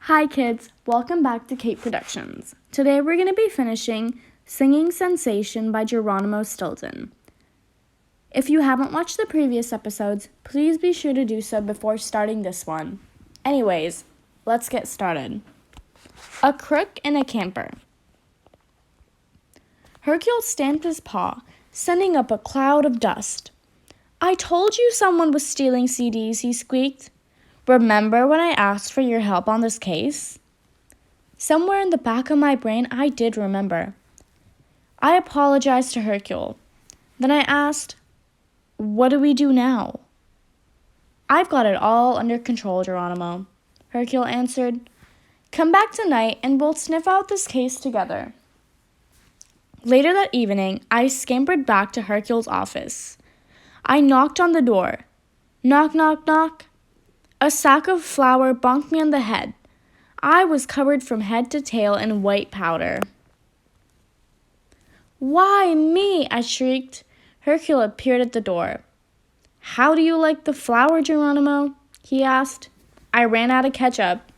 Hi kids, welcome back to Kate Productions. Today we're going to be finishing Singing Sensation by Geronimo Stilton. If you haven't watched the previous episodes, please be sure to do so before starting this one. Anyways, let's get started. A Crook and a Camper. Hercule stamped his paw, sending up a cloud of dust. "I told you someone was stealing CDs," he squeaked. "Remember when I asked for your help on this case?" Somewhere in the back of my brain, I did remember. I apologized to Hercule. Then I asked, "What do we do now?" "I've got it all under control, Geronimo," Hercule answered. "Come back tonight and we'll sniff out this case together." Later that evening, I scampered back to Hercule's office. I knocked on the door. Knock, knock, knock. A sack of flour bonked me on the head. I was covered from head to tail in white powder. "Why me?" I shrieked. Hercule appeared at the door. "How do you like the flour, Geronimo?" he asked. I ran out of ketchup.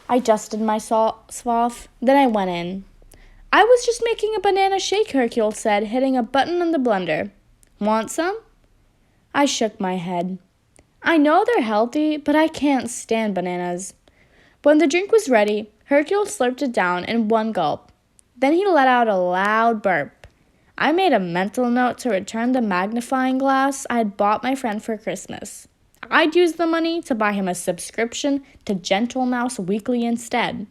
I dusted my sauce off, then I went in. "I was just making a banana shake," Hercule said, hitting a button on the blender. "Want some?" I shook my head. I know they're healthy, but I can't stand bananas. When the drink was ready, Hercule slurped it down in one gulp. Then he let out a loud burp. I made a mental note to return the magnifying glass I had bought my friend for Christmas. I'd use the money to buy him a subscription to Gentle Mouse Weekly instead.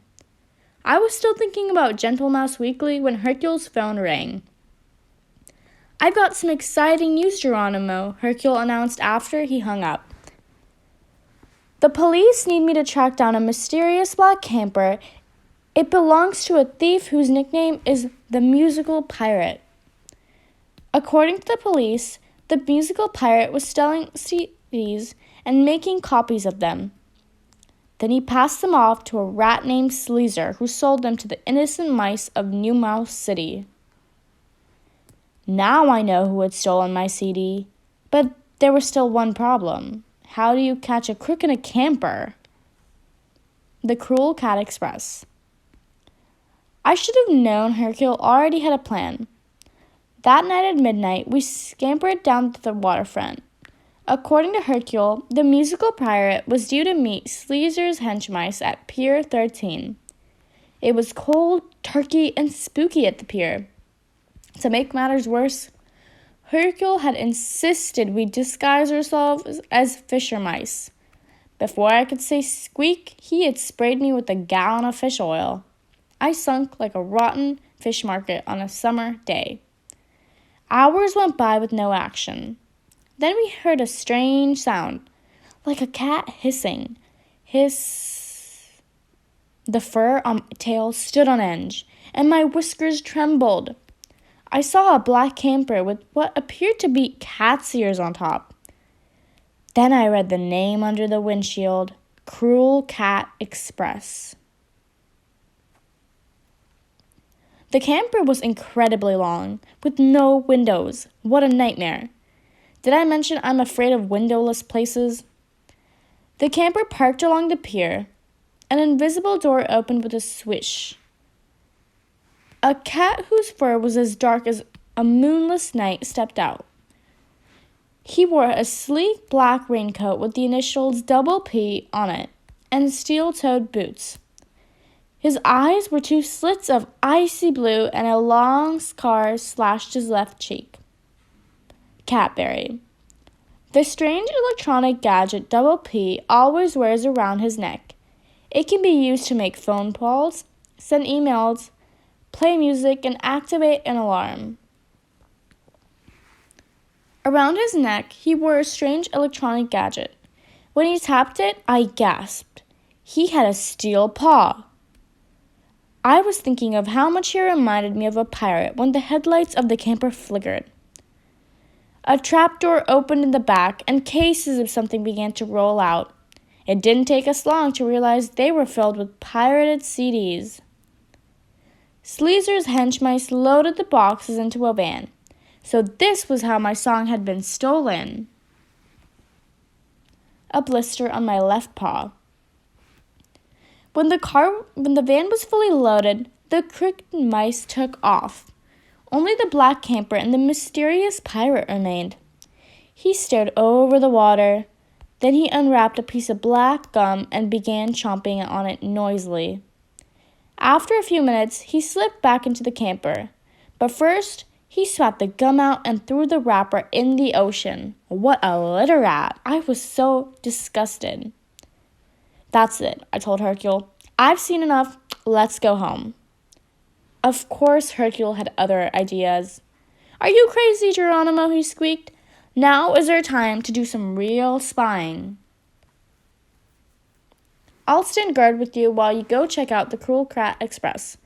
I was still thinking about Gentle Mouse Weekly when Hercule's phone rang. "I've got some exciting news, Geronimo," Hercule announced after he hung up. "The police need me to track down a mysterious black camper. It belongs to a thief whose nickname is the Musical Pirate." According to the police, the Musical Pirate was selling CDs and making copies of them. Then he passed them off to a rat named Sleazer, who sold them to the innocent mice of New Mouse City. Now I know who had stolen my CD, but there was still one problem. How do you catch a crook and a camper? The Cruel Cat Express. I should have known Hercule already had a plan. That night at midnight, we scampered down to the waterfront. According to Hercule, the Musical Pirate was due to meet Sleazer's henchmice at Pier 13. It was cold, turkey, and spooky at the pier. To make matters worse, Hercule had insisted we disguise ourselves as fisher mice. Before I could say squeak, he had sprayed me with a gallon of fish oil. I sunk like a rotten fish market on a summer day. Hours went by with no action. Then we heard a strange sound, like a cat hissing. Hiss. The fur on my tail stood on edge, and my whiskers trembled. I saw a black camper with what appeared to be cat's ears on top. Then I read the name under the windshield, Cruel Cat Express. The camper was incredibly long, with no windows. What a nightmare. Did I mention I'm afraid of windowless places? The camper parked along the pier. An invisible door opened with a swish. A cat whose fur was as dark as a moonless night stepped out. He wore a sleek black raincoat with the initials "P" on it and steel-toed boots. His eyes were two slits of icy blue and a long scar slashed his left cheek. Catberry. The strange electronic gadget P always wears around his neck. It can be used to make phone calls, send emails, play music, and activate an alarm. Around his neck, he wore a strange electronic gadget. When he tapped it, I gasped. He had a steel paw. I was thinking of how much he reminded me of a pirate when the headlights of the camper flickered. A trapdoor opened in the back, and cases of something began to roll out. It didn't take us long to realize they were filled with pirated CDs. Sleazer's henchmice loaded the boxes into a van. So this was how my song had been stolen. A blister on my left paw. When the van was fully loaded, the crooked mice took off. Only the black camper and the mysterious pirate remained. He stared over the water. Then he unwrapped a piece of black gum and began chomping on it noisily. After a few minutes, he slipped back into the camper. But first, he spat the gum out and threw the wrapper in the ocean. What a litter rat! I was so disgusted. That's it, I told Hercule. I've seen enough. Let's go home. Of course, Hercule had other ideas. Are you crazy, Geronimo? He squeaked. Now is our time to do some real spying. I'll stand guard with you while you go check out the Cruel Cat Express.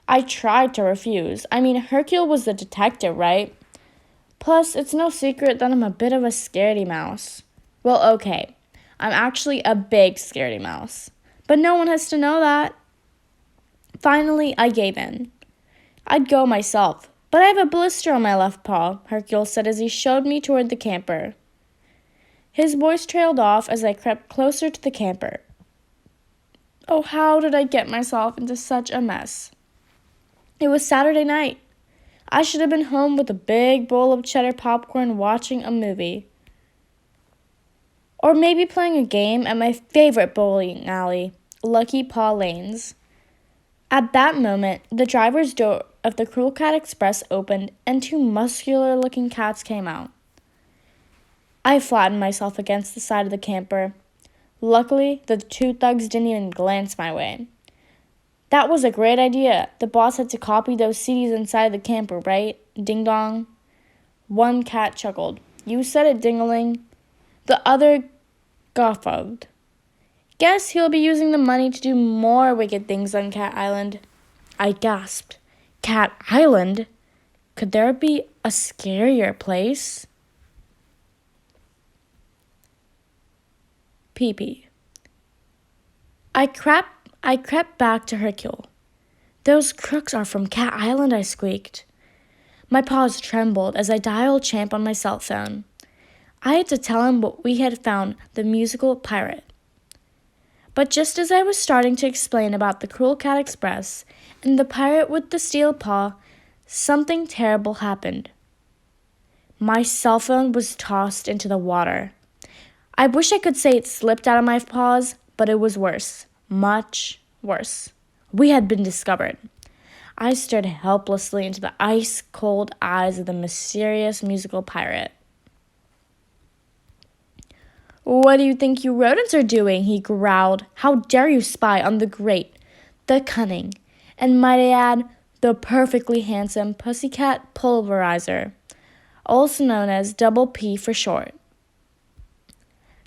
I tried to refuse. Hercule was the detective, right? Plus, it's no secret that I'm a bit of a scaredy mouse. Well, okay. I'm actually a big scaredy mouse. But no one has to know that. Finally, I gave in. I'd go myself, but I have a blister on my left paw, Hercule said as he showed me toward the camper. His voice trailed off as I crept closer to the camper. Oh, how did I get myself into such a mess? It was Saturday night. I should have been home with a big bowl of cheddar popcorn watching a movie. Or maybe playing a game at my favorite bowling alley, Lucky Paw Lanes. At that moment, the driver's door of the Cruel Cat Express opened and two muscular-looking cats came out. I flattened myself against the side of the camper. Luckily, the two thugs didn't even glance my way. That was a great idea. The boss had to copy those CDs inside the camper, right? Ding-dong. One cat chuckled. You said it, ding-a-ling. The other guffawed. Guess he'll be using the money to do more wicked things on Cat Island. I gasped. Cat Island? Could there be a scarier place? Pee-pee. I crept back to Hercule. Those crooks are from Cat Island, I squeaked. My paws trembled as I dialed Champ on my cell phone. I had to tell him what we had found, the musical pirate. But just as I was starting to explain about the Cruel Cat Express and the pirate with the steel paw, something terrible happened. My cell phone was tossed into the water. I wish I could say it slipped out of my paws, but it was worse. Much worse. We had been discovered. I stared helplessly into the ice-cold eyes of the mysterious musical pirate. What do you think you rodents are doing? He growled. How dare you spy on the great, the cunning, and might I add, the perfectly handsome pussycat pulverizer, also known as Double P for short.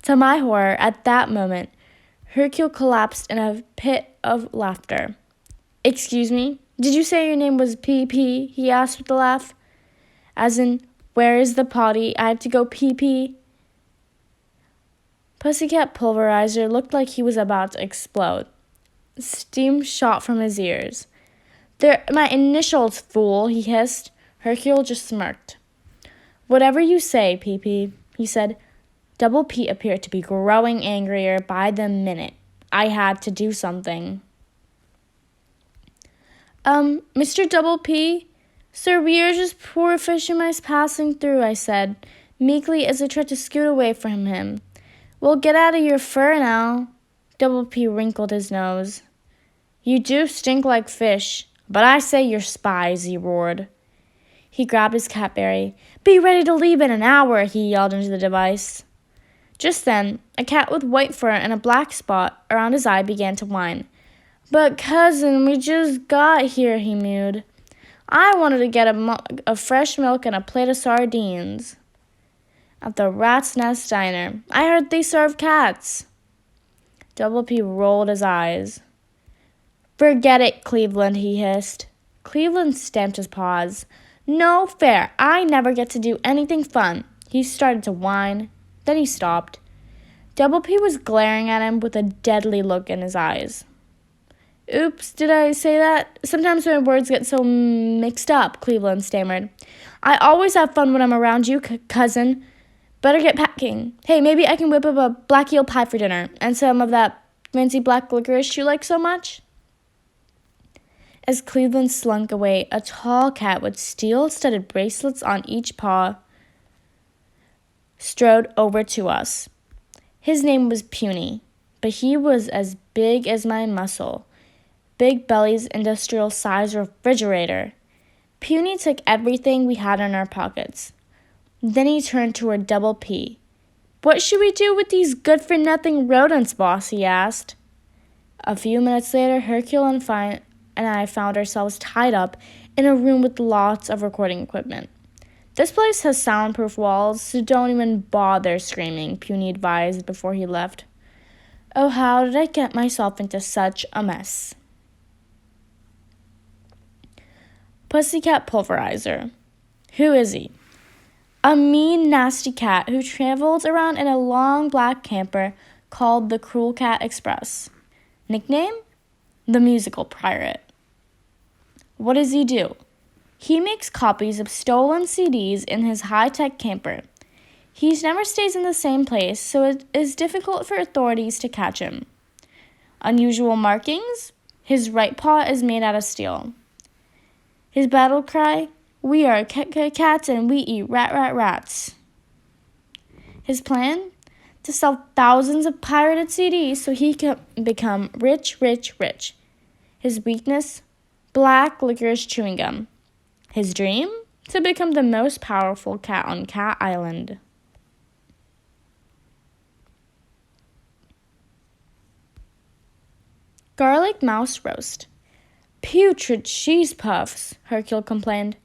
To my horror, at that moment, Hercule collapsed in a pit of laughter. Excuse me? Did you say your name was P.P.? He asked with a laugh. As in, where is the potty? I have to go pee-pee. Pussycat Pulverizer looked like he was about to explode. Steam shot from his ears. They're my initials, fool, he hissed. Hercule just smirked. Whatever you say, P.P., he said. Double P appeared to be growing angrier by the minute. I had to do something. Mr. Double P? Sir, we are just poor fishing mice passing through, I said, meekly as I tried to scoot away from him. Well, get out of your fur now. Double P wrinkled his nose. You do stink like fish, but I say you're spies, he roared. He grabbed his catberry. Be ready to leave in an hour, he yelled into the device. Just then, a cat with white fur and a black spot around his eye began to whine. But, cousin, we just got here, he mewed. I wanted to get a mug of fresh milk and a plate of sardines. At the Rat's Nest Diner, I heard they serve cats. Double P rolled his eyes. Forget it, Cleveland, he hissed. Cleveland stamped his paws. No fair, I never get to do anything fun. He started to whine. Then he stopped. Double P was glaring at him with a deadly look in his eyes. Oops, did I say that? Sometimes my words get so mixed up, Cleveland stammered. I always have fun when I'm around you, cousin. Better get packing. Hey, maybe I can whip up a black eel pie for dinner and some of that fancy black licorice you like so much?" As Cleveland slunk away, a tall cat with steel-studded bracelets on each paw strode over to us. His name was Puny, but he was as big as my muscle. Big Belly's industrial-sized refrigerator. Puny took everything we had in our pockets. Then he turned toward Double P. "What should we do with these good-for-nothing rodents, boss?" he asked. A few minutes later, Hercule and I found ourselves tied up in a room with lots of recording equipment. "This place has soundproof walls, so don't even bother screaming," Puny advised before he left. Oh, how did I get myself into such a mess? Pussycat Pulverizer. Who is he? A mean, nasty cat who travels around in a long black camper called the Cruel Cat Express. Nickname? The Musical Pirate. What does he do? He makes copies of stolen CDs in his high-tech camper. He never stays in the same place, so it is difficult for authorities to catch him. Unusual markings? His right paw is made out of steel. His battle cry? "We are cats and we eat rats." His plan? To sell thousands of pirated CDs so he can become rich. His weakness? Black licorice chewing gum. His dream? To become the most powerful cat on Cat Island. Garlic mouse roast. "Putrid cheese puffs," Hercule complained.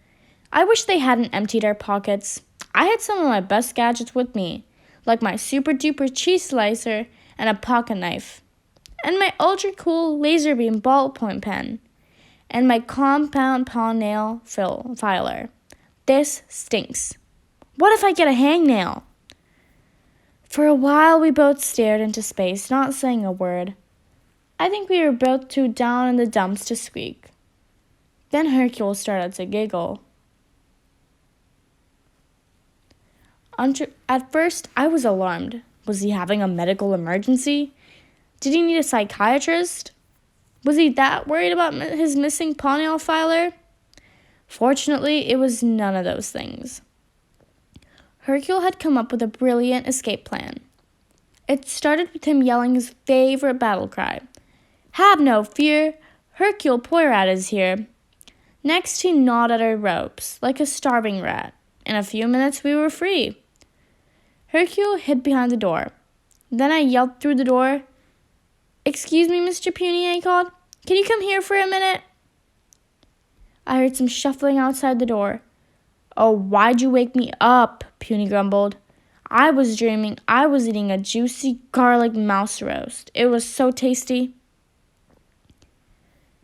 "I wish they hadn't emptied our pockets. I had some of my best gadgets with me, like my super-duper cheese slicer and a pocket knife, and my ultra-cool laser beam ballpoint pen, and my compound paw nail filer. This stinks. What if I get a hangnail?" For a while, we both stared into space, not saying a word. I think we were both too down in the dumps to squeak. Then Hercule started to giggle. At first, I was alarmed. Was he having a medical emergency? Did he need a psychiatrist? Was he that worried about his missing paw nail filer? Fortunately, it was none of those things. Hercule had come up with a brilliant escape plan. It started with him yelling his favorite battle cry. "Have no fear, Hercule Poirot is here." Next, he gnawed at our ropes, like a starving rat. In a few minutes, we were free. Hercule hid behind the door. Then I yelled through the door. "Excuse me, Mr. Puny," I called. "Can you come here for a minute?" I heard some shuffling outside the door. "Oh, why'd you wake me up?" Puny grumbled. "I was dreaming I was eating a juicy garlic mouse roast. It was so tasty."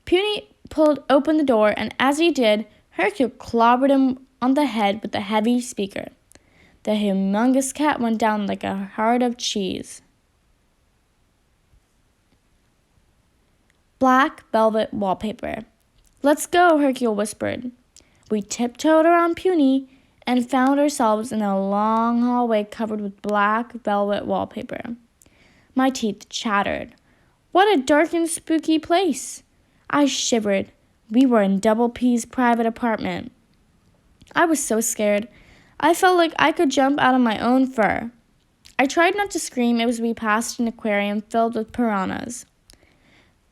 Puny pulled open the door, and as he did, Hercule clobbered him on the head with a heavy speaker. The humongous cat went down like a heart of cheese. Black velvet wallpaper. "Let's go," Hercule whispered. We tiptoed around Puny and found ourselves in a long hallway covered with black velvet wallpaper. My teeth chattered. What a dark and spooky place! I shivered. We were in Double P's private apartment. I was so scared. I felt like I could jump out of my own fur. I tried not to scream as we passed an aquarium filled with piranhas.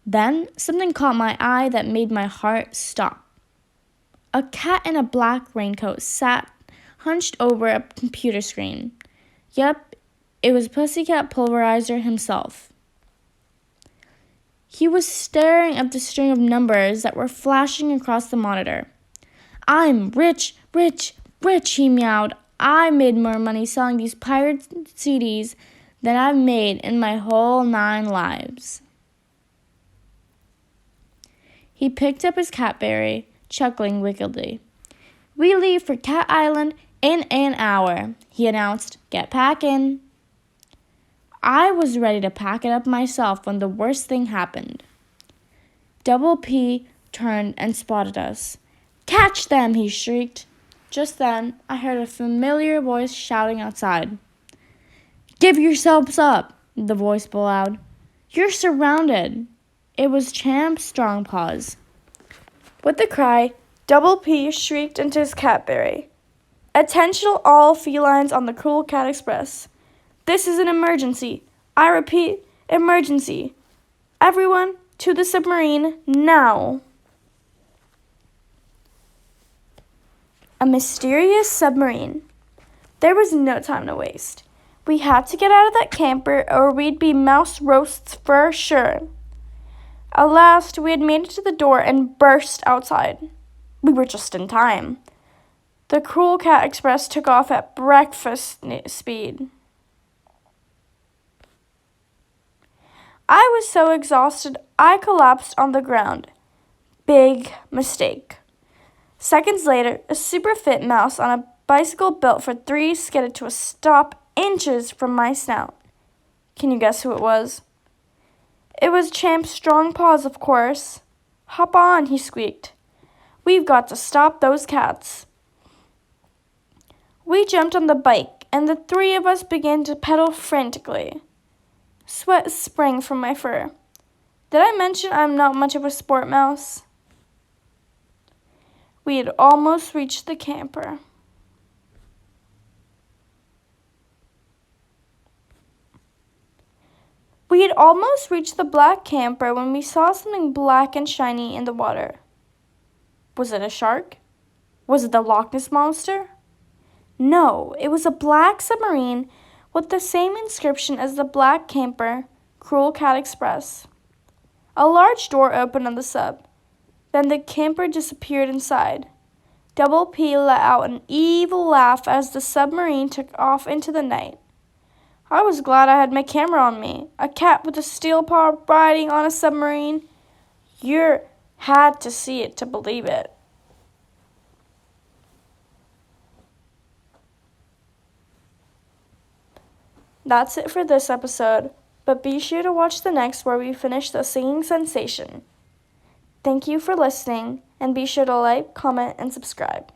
Then something caught my eye that made my heart stop. A cat in a black raincoat sat hunched over a computer screen. Yep, it was Pussycat Pulverizer himself. He was staring at the string of numbers that were flashing across the monitor. "I'm rich, he meowed. "I made more money selling these pirate CDs than I've made in my whole 9 lives. He picked up his catberry, chuckling wickedly. "We leave for Cat Island in an hour," he announced. "Get packing." I was ready to pack it up myself when the worst thing happened. Double P turned and spotted us. "Catch them!" he shrieked. Just then, I heard a familiar voice shouting outside. "Give yourselves up!" the voice bellowed. You're surrounded. It was Champ Strongpaws. With a cry, Double P shrieked into his catberry. Attention all felines on the Cruel Cat Express. This is an emergency. I repeat, emergency. Everyone to the submarine now. A mysterious submarine. There was no time to waste. We had to get out of that camper or we'd be mouse roasts for sure. At last, we had made it to the door and burst outside. We were just in time. The Cruel Cat Express took off at breakfast speed. I was so exhausted, I collapsed on the ground. Big mistake. Seconds later, a super fit mouse on a bicycle built for three skidded to a stop inches from my snout. Can you guess who it was? It was Champ Strongpaws, of course. Hop on, he squeaked. We've got to stop those cats. We jumped on the bike, and the three of us began to pedal frantically. Sweat sprang from my fur. Did I mention I'm not much of a sport mouse? We had almost reached the camper. We had almost reached the black camper when we saw something black and shiny in the water. Was it a shark? Was it the Loch Ness Monster? No, it was a black submarine with the same inscription as the black camper, Cruel Cat Express. A large door opened on the sub. Then the camper disappeared inside. Double P let out an evil laugh as the submarine took off into the night. I was glad I had my camera on me. A cat with a steel paw riding on a submarine. You had to see it to believe it. That's it for this episode, but be sure to watch the next where we finish the singing sensation. Thank you for listening, and be sure to like, comment, and subscribe.